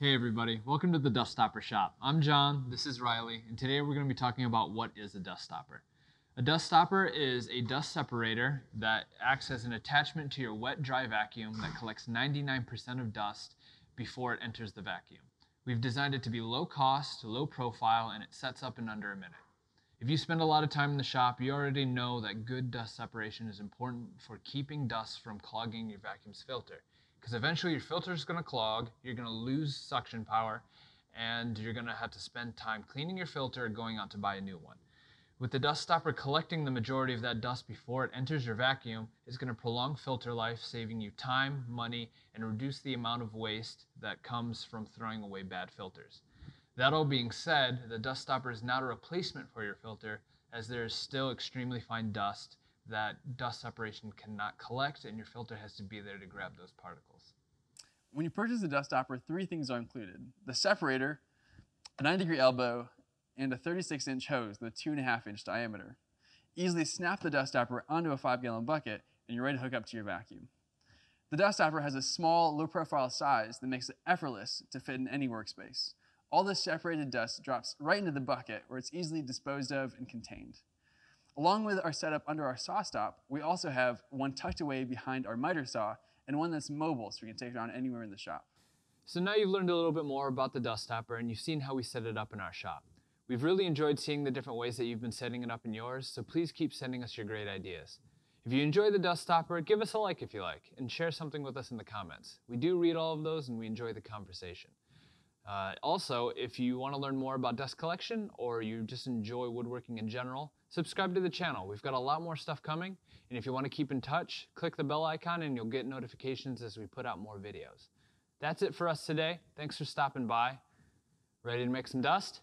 Hey everybody, welcome to the Dustopper shop. I'm John, this is Riley, and today we're going to be talking about what is a dust stopper. A dust stopper is a dust separator that acts as an attachment to your wet-dry vacuum that collects 99% of dust before it enters the vacuum. We've designed it to be low cost, low profile, and it sets up in under a minute. If you spend a lot of time in the shop, you already know that good dust separation is important for keeping dust from clogging your vacuum's filter. Because eventually your filter is going to clog, you're going to lose suction power, and you're going to have to spend time cleaning your filter or going out to buy a new one. With the dust stopper collecting the majority of that dust before it enters your vacuum, it's going to prolong filter life, saving you time, money, and reduce the amount of waste that comes from throwing away bad filters. That all being said, the dust stopper is not a replacement for your filter, as there is still extremely fine dust that dust separation cannot collect, and your filter has to be there to grab those particles. When you purchase a dust stopper, 3 things are included: the separator, a 9-degree elbow, and a 36-inch hose with a 2.5-inch diameter. Easily snap the dust stopper onto a 5-gallon bucket, and you're ready to hook up to your vacuum. The dust stopper has a small, low-profile size that makes it effortless to fit in any workspace. All this separated dust drops right into the bucket, where it's easily disposed of and contained. Along with our setup under our saw stop, we also have one tucked away behind our miter saw and one that's mobile, so we can take it around anywhere in the shop. So now you've learned a little bit more about the dust stopper, and you've seen how we set it up in our shop. We've really enjoyed seeing the different ways that you've been setting it up in yours, so please keep sending us your great ideas. If you enjoy the dust stopper, give us a like if you like, and share something with us in the comments. We do read all of those, and we enjoy the conversation. Also, if you want to learn more about dust collection, or you just enjoy woodworking in general, subscribe to the channel. We've got a lot more stuff coming, and if you want to keep in touch, click the bell icon and you'll get notifications as we put out more videos. That's it for us today. Thanks for stopping by. Ready to make some dust?